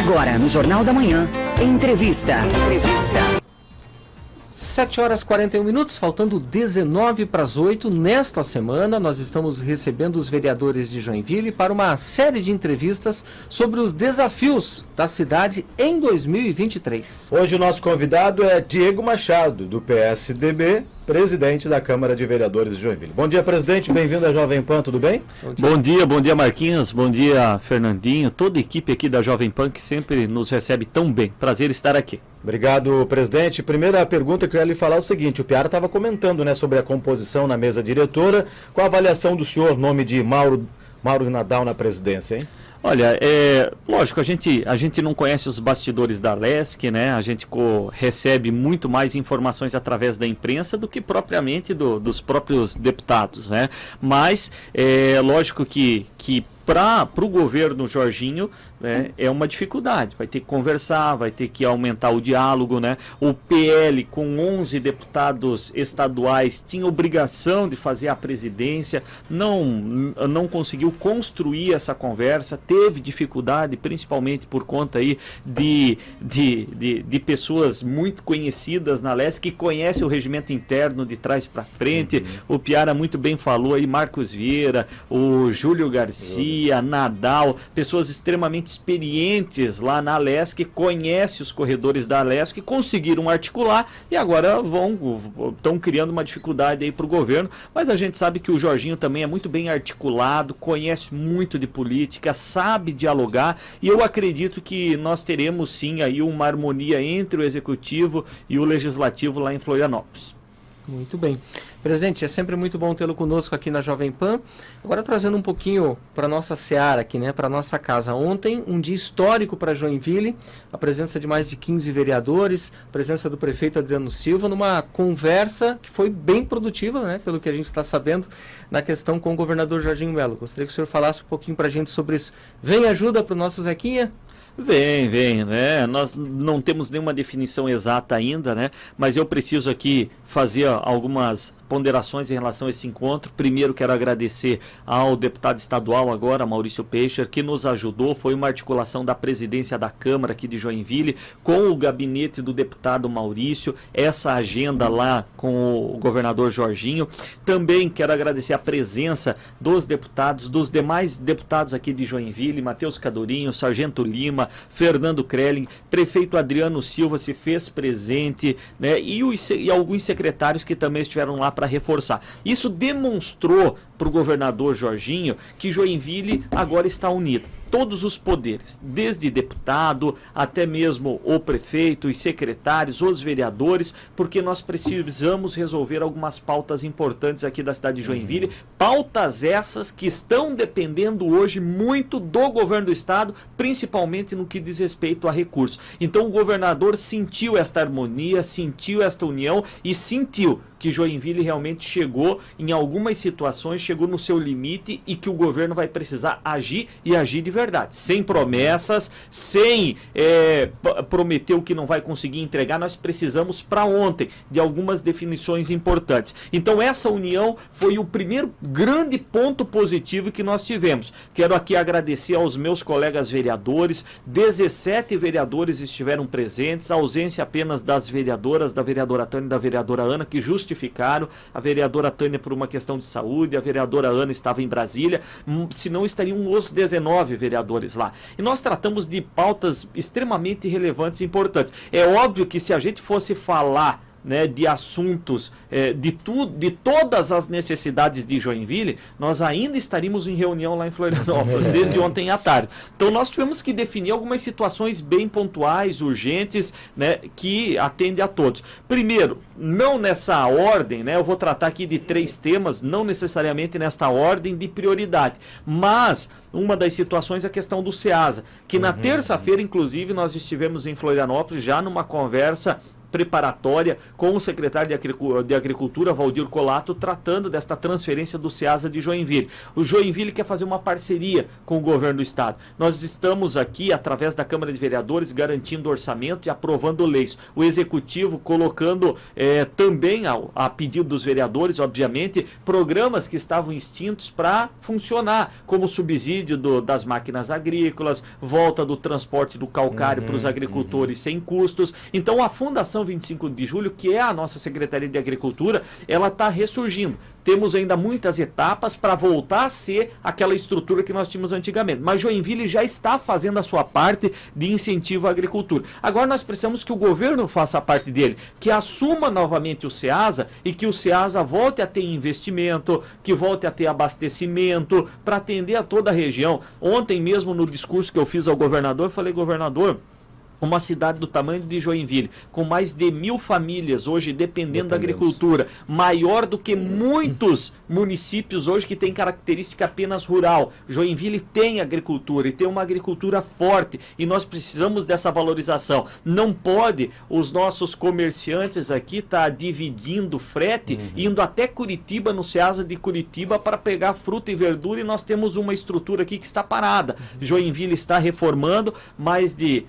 Agora, no Jornal da Manhã, entrevista. 7h41, faltando 19 para as 8. Nesta semana, nós estamos recebendo os vereadores de Joinville para uma série de entrevistas sobre os desafios da cidade em 2023. Hoje o nosso convidado é Diego Machado, do PSDB, presidente da Câmara de Vereadores de Joinville. Bom dia, presidente. Bem-vindo à Jovem Pan, tudo bem? Bom dia Marquinhos, bom dia Fernandinho, toda a equipe aqui da Jovem Pan que sempre nos recebe tão bem. Prazer estar aqui. Obrigado, presidente. Primeira pergunta que eu ia lhe falar é o seguinte: o Piara estava comentando, sobre a composição na mesa diretora. Qual a avaliação do senhor, nome de Mauro Nadal na presidência, hein? Olha, lógico, a gente não conhece os bastidores da LESC, né? A gente recebe muito mais informações através da imprensa do que propriamente dos próprios deputados, né? Mas lógico que para o governo Jorginho, né, é uma dificuldade, vai ter que conversar, vai ter que aumentar o diálogo, né? O PL com 11 deputados estaduais tinha obrigação de fazer a presidência, não conseguiu construir essa conversa, teve dificuldade, principalmente por conta aí de pessoas muito conhecidas na LESC, que conhecem o regimento interno de trás para frente. O Piara muito bem falou aí, Marcos Vieira, o Júlio Garcia, Nadal, pessoas extremamente experientes lá na LESC, conhecem os corredores da LESC, conseguiram articular e agora estão criando uma dificuldade aí para o governo, mas a gente sabe que o Jorginho também é muito bem articulado, conhece muito de política, sabe dialogar, e eu acredito que nós teremos sim aí uma harmonia entre o executivo e o legislativo lá em Florianópolis. Muito bem. Presidente, é sempre muito bom tê-lo conosco aqui na Jovem Pan. Agora trazendo um pouquinho para a nossa seara aqui, né, para a nossa casa. Ontem, um dia histórico para Joinville, a presença de mais de 15 vereadores, a presença do prefeito Adriano Silva, numa conversa que foi bem produtiva, né, pelo que a gente está sabendo, na questão com o governador Jorginho Melo. Gostaria que o senhor falasse um pouquinho para a gente sobre isso. Vem ajuda para o nosso Zequinha? Vem, né? Nós não temos nenhuma definição exata ainda, né? Mas eu preciso aqui fazer algumas ponderações em relação a esse encontro. Primeiro, quero agradecer ao deputado estadual agora, Maurício Peixer, que nos ajudou. Foi uma articulação da presidência da Câmara aqui de Joinville com o gabinete do deputado Maurício, essa agenda lá com o governador Jorginho. Também quero agradecer a presença dos deputados, dos demais deputados aqui de Joinville, Matheus Cadorinho, Sargento Lima, Fernando Krelling, prefeito Adriano Silva se fez presente, né? E alguns secretários que também estiveram lá para reforçar. Isso demonstrou para o governador Jorginho que Joinville agora está unido. Todos os poderes, desde deputado até mesmo o prefeito, os secretários, os vereadores, porque nós precisamos resolver algumas pautas importantes aqui da cidade de Joinville, pautas essas que estão dependendo hoje muito do governo do estado, principalmente no que diz respeito a recursos. Então o governador sentiu esta harmonia, sentiu esta união e sentiu que Joinville realmente chegou em algumas situações, chegou no seu limite e que o governo vai precisar agir e agir de verdade. Sem promessas, sem prometer o que não vai conseguir entregar, nós precisamos para ontem de algumas definições importantes. Então essa união foi o primeiro grande ponto positivo que nós tivemos. Quero aqui agradecer aos meus colegas vereadores, 17 vereadores estiveram presentes, a ausência apenas das vereadoras, da vereadora Tânia e da vereadora Ana, que justificaram, a vereadora Tânia por uma questão de saúde, a vereadora Ana estava em Brasília, senão estariam os 19 vereadores lá. E nós tratamos de pautas extremamente relevantes e importantes. É óbvio que se a gente fosse falar, né, de assuntos, de todas as necessidades de Joinville, nós ainda estaríamos em reunião lá em Florianópolis, desde ontem à tarde. Então nós tivemos que definir algumas situações bem pontuais, urgentes, né, que atendem a todos. Primeiro, não nessa ordem, né, eu vou tratar aqui de 3 temas, não necessariamente nesta ordem de prioridade, mas uma das situações é a questão do SEASA, que na terça-feira, inclusive, nós estivemos em Florianópolis já numa conversa preparatória com o secretário de Agricultura, Valdir Colato, tratando desta transferência do SEASA de Joinville. O Joinville quer fazer uma parceria com o governo do estado. Nós estamos aqui, através da Câmara de Vereadores, garantindo orçamento e aprovando leis. O Executivo colocando também, a pedido dos vereadores, obviamente, programas que estavam extintos para funcionar, como subsídio subsídio das máquinas agrícolas, volta do transporte do calcário para os agricultores sem custos. Então a Fundação 25 de Julho, que é a nossa Secretaria de Agricultura, ela está ressurgindo. Temos ainda muitas etapas para voltar a ser aquela estrutura que nós tínhamos antigamente. Mas Joinville já está fazendo a sua parte de incentivo à agricultura. Agora nós precisamos que o governo faça a parte dele, que assuma novamente o SEASA e que o SEASA volte a ter investimento, que volte a ter abastecimento para atender a toda a região. Ontem mesmo, no discurso que eu fiz ao governador, falei: governador, uma cidade do tamanho de Joinville, com mais de 1.000 famílias hoje dependendo da agricultura, maior do que muitos municípios hoje que têm característica apenas rural. Joinville tem agricultura e tem uma agricultura forte e nós precisamos dessa valorização. Não pode os nossos comerciantes aqui estar dividindo frete, indo até Curitiba, no SEASA de Curitiba, para pegar fruta e verdura, e nós temos uma estrutura aqui que está parada. Joinville está reformando mais de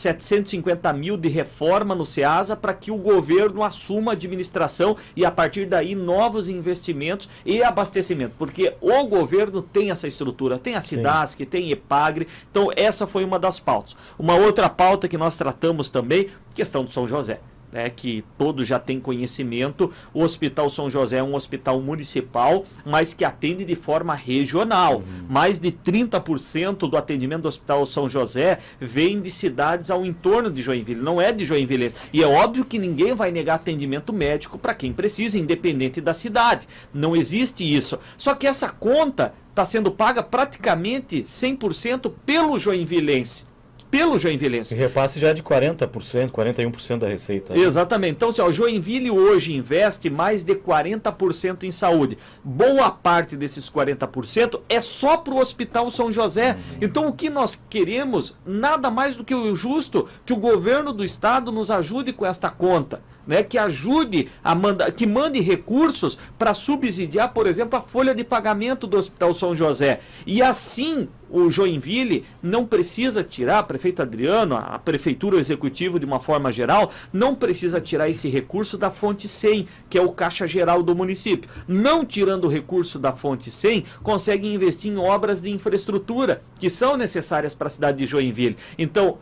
750 mil de reforma no SEASA para que o governo assuma a administração e a partir daí novos investimentos e abastecimento, porque o governo tem essa estrutura, tem a SIDASC, tem EPAGRE, então essa foi uma das pautas. Uma outra pauta que nós tratamos também, questão do São José. Que todos já têm conhecimento, o Hospital São José é um hospital municipal, mas que atende de forma regional. Mais de 30% do atendimento do Hospital São José vem de cidades ao entorno de Joinville, não é de Joinville. E é óbvio que ninguém vai negar atendimento médico para quem precisa, independente da cidade. Não existe isso. Só que essa conta está sendo paga praticamente 100% pelo joinvilense. E repasse já de 40%, 41% da receita. Exatamente. Então, o Joinville hoje investe mais de 40% em saúde. Boa parte desses 40% é só para o Hospital São José. Então, o que nós queremos, nada mais do que o justo, que o governo do estado nos ajude com esta conta. Que ajude que mande recursos para subsidiar, por exemplo, a folha de pagamento do Hospital São José. E assim o Joinville não precisa tirar, a prefeita Adriano, a prefeitura executiva de uma forma geral, não precisa tirar esse recurso da fonte 100, que é o caixa geral do município. Não tirando o recurso da fonte 100, consegue investir em obras de infraestrutura que são necessárias para a cidade de Joinville. Então,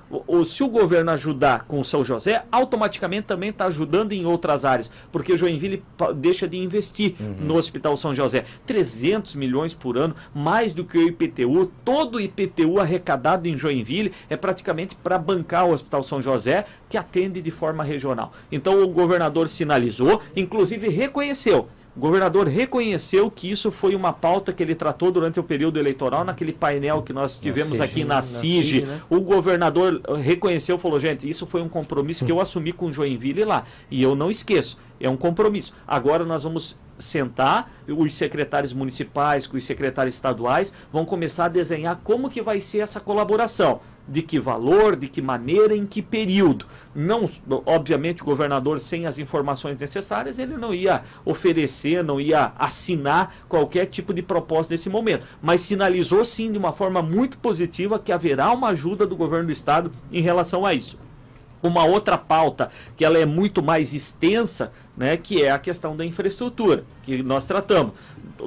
se o governo ajudar com o São José, automaticamente também está ajudando em outras áreas, porque Joinville deixa de investir no Hospital São José. 300 milhões por ano, mais do que o IPTU. Todo o IPTU arrecadado em Joinville é praticamente para bancar o Hospital São José, que atende de forma regional. Então o governador sinalizou, inclusive reconheceu. O governador reconheceu que isso foi uma pauta que ele tratou durante o período eleitoral, naquele painel que nós tivemos aqui na CIG. Né? O governador reconheceu, falou: gente, isso foi um compromisso que eu assumi com Joinville lá. E eu não esqueço, é um compromisso. Agora nós vamos sentar, os secretários municipais, com os secretários estaduais, vão começar a desenhar como que vai ser essa colaboração. De que valor, de que maneira, em que período. Não, obviamente, o governador, sem as informações necessárias, ele não ia oferecer, não ia assinar qualquer tipo de proposta nesse momento. Mas sinalizou, sim, de uma forma muito positiva, que haverá uma ajuda do governo do estado em relação a isso. Uma outra pauta, que ela é muito mais extensa, que é a questão da infraestrutura, que nós tratamos.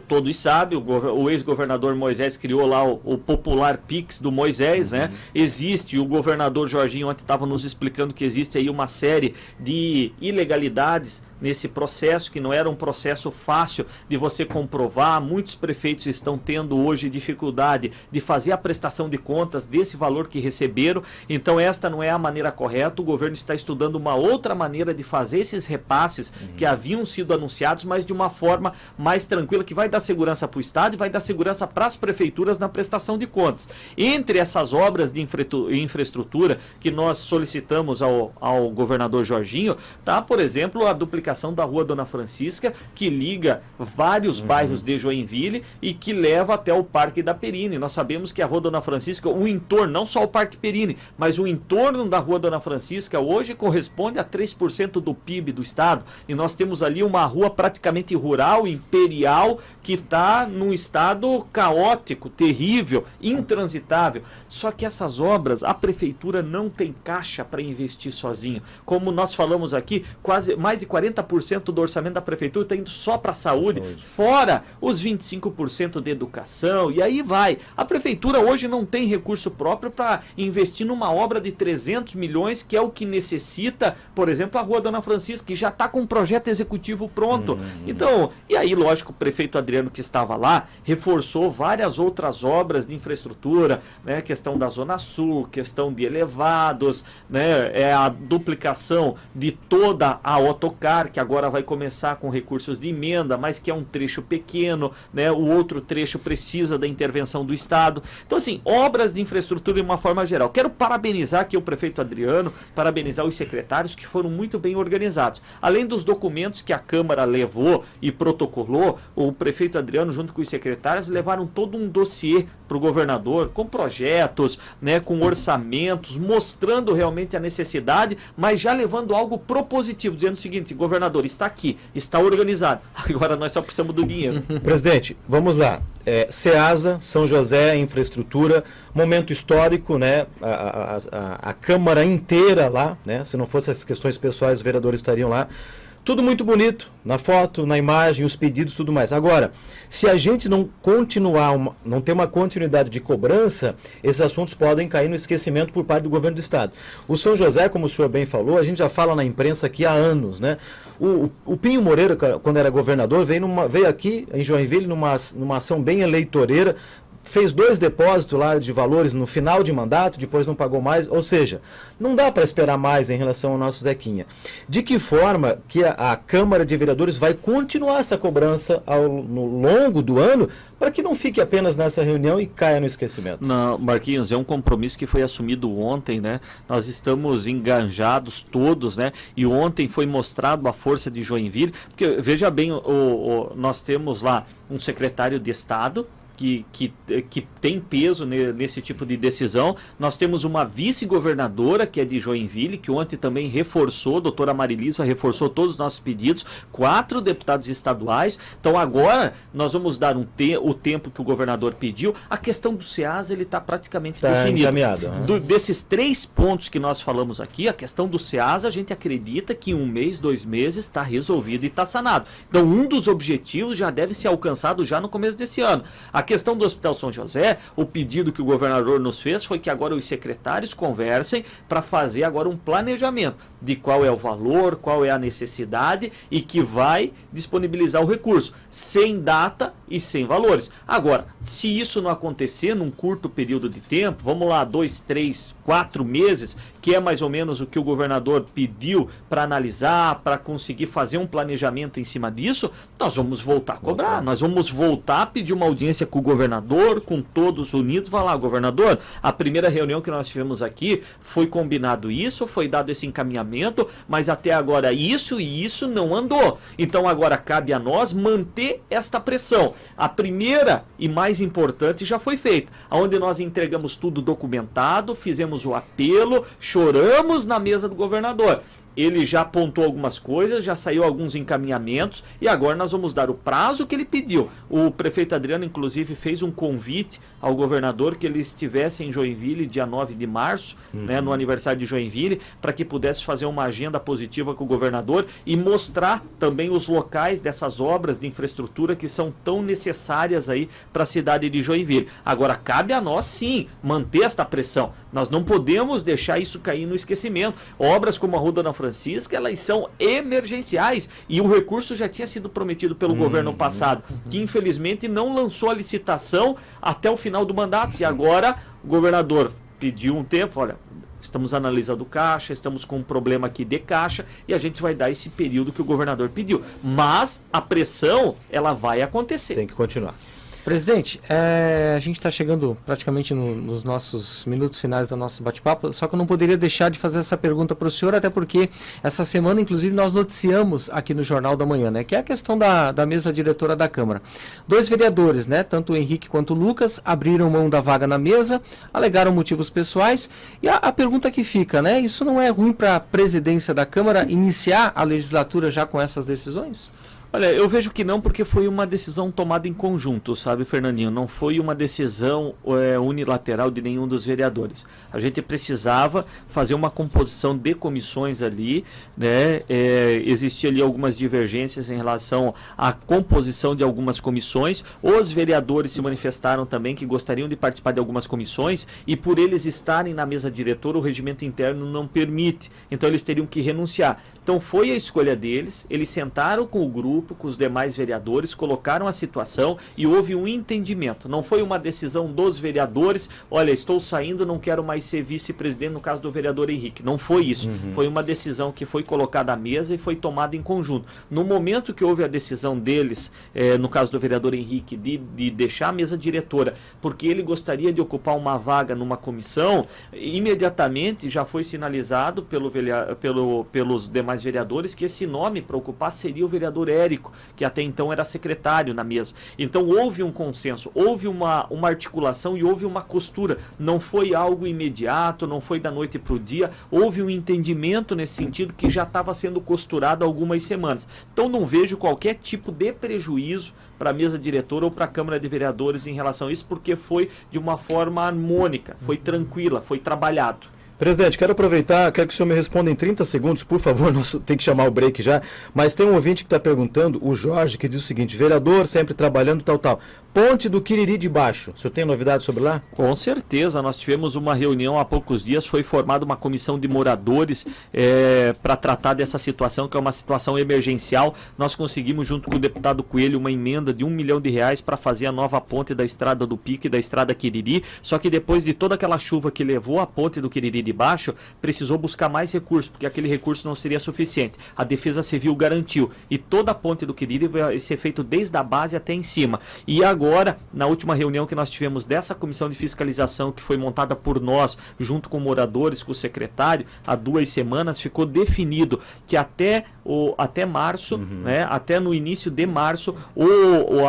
Todos sabem, o ex-governador Moisés criou lá o popular Pix do Moisés, Existe, o governador Jorginho ontem estava nos explicando que existe aí uma série de ilegalidades nesse processo, que não era um processo fácil de você comprovar. Muitos prefeitos estão tendo hoje dificuldade de fazer a prestação de contas desse valor que receberam. Então esta não é a maneira correta. O governo está estudando uma outra maneira de fazer esses repasses que haviam sido anunciados, mas de uma forma mais tranquila, que vai dar segurança para o estado e vai dar segurança para as prefeituras na prestação de contas. Entre essas obras de infraestrutura que nós solicitamos ao governador Jorginho, tá, por exemplo, a duplicação da Rua Dona Francisca, que liga vários bairros de Joinville e que leva até o Parque da Perini. Nós sabemos que a Rua Dona Francisca, o entorno, não só o Parque Perini, mas o entorno da Rua Dona Francisca hoje corresponde a 3% do PIB do estado. e nós temos ali uma rua praticamente rural, imperial, que está num estado caótico, terrível, intransitável. Só que essas obras, a prefeitura não tem caixa para investir sozinho. Como nós falamos aqui, quase mais de 40% do orçamento da prefeitura está indo só para a saúde, fora os 25% de educação, e aí vai. A prefeitura hoje não tem recurso próprio para investir numa obra de 300 milhões, que é o que necessita, por exemplo, a Rua Dona Francisca, que já está com um projeto executivo pronto. Então, e aí, lógico, o prefeito Adriano, que estava lá, reforçou várias outras obras de infraestrutura, né, questão da Zona Sul, questão de elevados, né, a duplicação de toda a Autocar, que agora vai começar com recursos de emenda, mas que é um trecho pequeno, né, o outro trecho precisa da intervenção do Estado. Então, assim, obras de infraestrutura de uma forma geral. Quero parabenizar aqui o prefeito Adriano, parabenizar os secretários que foram muito bem organizados. Além dos documentos que a Câmara levou e protocolou, o prefeito Adriano, junto com os secretários, levaram todo um dossiê para o governador, com projetos, né, com orçamentos, mostrando realmente a necessidade, mas já levando algo propositivo, dizendo o seguinte: governador, está aqui, está organizado, agora nós só precisamos do dinheiro. Presidente, vamos lá. SEASA, São José, infraestrutura, momento histórico, né? A Câmara inteira lá, né? Se não fossem as questões pessoais, os vereadores estariam lá. Tudo muito bonito, na foto, na imagem, os pedidos, tudo mais. Agora, se a gente não continuar, não ter uma continuidade de cobrança, esses assuntos podem cair no esquecimento por parte do governo do Estado. O São José, como o senhor bem falou, a gente já fala na imprensa aqui há anos, né? O Pinho Moreira, quando era governador, veio aqui em Joinville numa ação bem eleitoreira, fez 2 depósitos lá de valores no final de mandato, depois não pagou mais, ou seja, não dá para esperar mais em relação ao nosso Zequinha. De que forma que a Câmara de Vereadores vai continuar essa cobrança no longo do ano, para que não fique apenas nessa reunião e caia no esquecimento? Não, Marquinhos, é um compromisso que foi assumido ontem, né? Nós estamos enganjados todos, né? E ontem foi mostrado a força de Joinville, porque veja bem, nós temos lá um secretário de Estado, que tem peso nesse tipo de decisão. Nós temos uma vice-governadora, que é de Joinville, que ontem também reforçou, a doutora Marilisa reforçou todos os nossos pedidos, 4 deputados estaduais. Então agora nós vamos dar o tempo que o governador pediu. A questão do SEASA, ele está praticamente definido. Encaminhado, né? Desses 3 pontos que nós falamos aqui, a questão do SEASA, a gente acredita que em 1 mês, 2 meses está resolvido e está sanado. Então um dos objetivos já deve ser alcançado já no começo desse ano. A questão do Hospital São José, o pedido que o governador nos fez foi que agora os secretários conversem para fazer agora um planejamento de qual é o valor, qual é a necessidade e que vai disponibilizar o recurso, sem data e sem valores. Agora, se isso não acontecer num curto período de tempo, vamos lá, 2, 3, 4 meses, que é mais ou menos o que o governador pediu para analisar, para conseguir fazer um planejamento em cima disso, nós vamos voltar a cobrar, nós vamos voltar a pedir uma audiência com o governador, com todos unidos. Vai lá, governador, a primeira reunião que nós tivemos aqui foi combinado isso, foi dado esse encaminhamento, mas até agora isso e isso não andou. Então agora cabe a nós manter esta pressão. A primeira e mais importante já foi feita, onde nós entregamos tudo documentado, fizemos o apelo, choramos na mesa do governador. Ele já apontou algumas coisas, já saiu alguns encaminhamentos e agora nós vamos dar o prazo que ele pediu. O prefeito Adriano, inclusive, fez um convite ao governador que ele estivesse em Joinville dia 9 de março, né, no aniversário de Joinville, para que pudesse fazer uma agenda positiva com o governador e mostrar também os locais dessas obras de infraestrutura que são tão necessárias aí para a cidade de Joinville. Agora, cabe a nós, sim, manter esta pressão. Nós não podemos deixar isso cair no esquecimento. Obras como a Rua Dona Francisca, elas são emergenciais e o recurso já tinha sido prometido pelo governo passado, que infelizmente não lançou a licitação até o final do mandato. E agora o governador pediu um tempo, olha, estamos analisando caixa, estamos com um problema aqui de caixa e a gente vai dar esse período que o governador pediu. Mas a pressão, ela vai acontecer. Tem que continuar. Presidente, a gente está chegando praticamente nos nossos minutos finais do nosso bate-papo, só que eu não poderia deixar de fazer essa pergunta para o senhor, até porque essa semana, inclusive, nós noticiamos aqui no Jornal da Manhã, né, que é a questão da mesa diretora da Câmara. 2 vereadores, né, tanto o Henrique quanto o Lucas, abriram mão da vaga na mesa, alegaram motivos pessoais, e a pergunta que fica, né, isso não é ruim para a presidência da Câmara iniciar a legislatura já com essas decisões? Olha, eu vejo que não, porque foi uma decisão tomada em conjunto, sabe, Fernandinho? Não foi uma decisão unilateral de nenhum dos vereadores. A gente precisava fazer uma composição de comissões ali, né? Existia ali algumas divergências em relação à composição de algumas comissões. Os vereadores se manifestaram também que gostariam de participar de algumas comissões e por eles estarem na mesa diretora, o regimento interno não permite. Então eles teriam que renunciar. Então foi a escolha deles, eles sentaram com o grupo, com os demais vereadores, colocaram a situação e houve um entendimento. Não foi uma decisão dos vereadores, olha, estou saindo, não quero mais ser vice-presidente, no caso do vereador Henrique. Não foi isso. Foi uma decisão que foi colocada à mesa e foi tomada em conjunto. No momento que houve a decisão deles, no caso do vereador Henrique, de deixar a mesa diretora, porque ele gostaria de ocupar uma vaga numa comissão, imediatamente já foi sinalizado pelos demais vereadores que esse nome para ocupar seria o vereador Érico, que até então era secretário na mesa. Então houve um consenso, houve uma articulação e houve uma costura. Não foi algo imediato, não foi da noite para o dia, houve um entendimento nesse sentido que já estava sendo costurado há algumas semanas. Então não vejo qualquer tipo de prejuízo para a mesa diretora ou para a Câmara de Vereadores em relação a isso, porque foi de uma forma harmônica, foi tranquila, foi trabalhado. Presidente, quero aproveitar, quero que o senhor me responda em 30 segundos, por favor, nós tem que chamar o break já, mas tem um ouvinte que está perguntando, o Jorge, que diz o seguinte, vereador sempre trabalhando, tal. Ponte do Quiriri de Baixo, o senhor tem novidade sobre lá? Com certeza, nós tivemos uma reunião há poucos dias, foi formada uma comissão de moradores para tratar dessa situação, que é uma situação emergencial. Nós conseguimos, junto com o deputado Coelho, uma emenda de R$1 milhão para fazer a nova ponte da Estrada do Pique e da Estrada Quiriri, só que depois de toda aquela chuva que levou a ponte do Quiriri de Baixo, precisou buscar mais recursos, porque aquele recurso não seria suficiente. A Defesa Civil garantiu, e toda a ponte do Quiriri vai ser feito desde a base até em cima. E agora, na última reunião que nós tivemos dessa comissão de fiscalização, que foi montada por nós, junto com moradores, com o secretário, há 2 semanas, ficou definido que até março, né, até no início de março,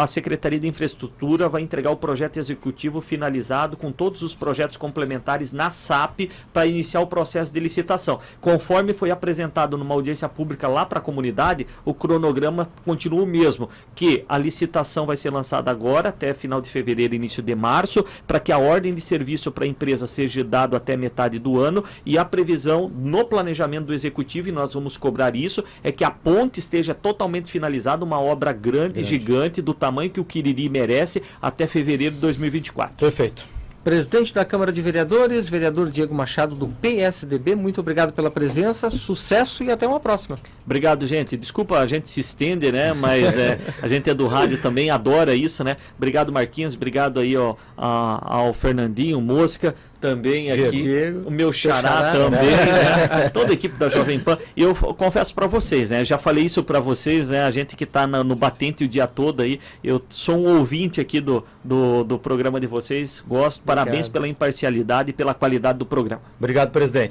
a Secretaria de Infraestrutura vai entregar o projeto executivo finalizado com todos os projetos complementares na SAP para iniciar o processo de licitação. Conforme foi apresentado numa audiência pública lá para a comunidade, o cronograma continua o mesmo, que a licitação vai ser lançada agora, até final de fevereiro, início de março, para que a ordem de serviço para a empresa seja dado até metade do ano, e a previsão no planejamento do executivo, e nós vamos cobrar isso, é que a ponte esteja totalmente finalizada, uma obra grande, gigante, do tamanho que o Quiriri merece, até fevereiro de 2024. Perfeito. Presidente da Câmara de Vereadores, vereador Diego Machado, do PSDB, muito obrigado pela presença, sucesso e até uma próxima. Obrigado, gente. Desculpa, a gente se estende, né? Mas a gente é do rádio também, adora isso, né? Obrigado, Marquinhos. Obrigado aí ao Fernandinho, Mosca, também aqui. Diego, o meu xará também, né? Toda a equipe da Jovem Pan. E eu confesso para vocês, né? Já falei isso para vocês, né? A gente que está no batente o dia todo aí. Eu sou um ouvinte aqui do programa de vocês. Gosto. Parabéns pela imparcialidade e pela qualidade do programa. Obrigado, presidente.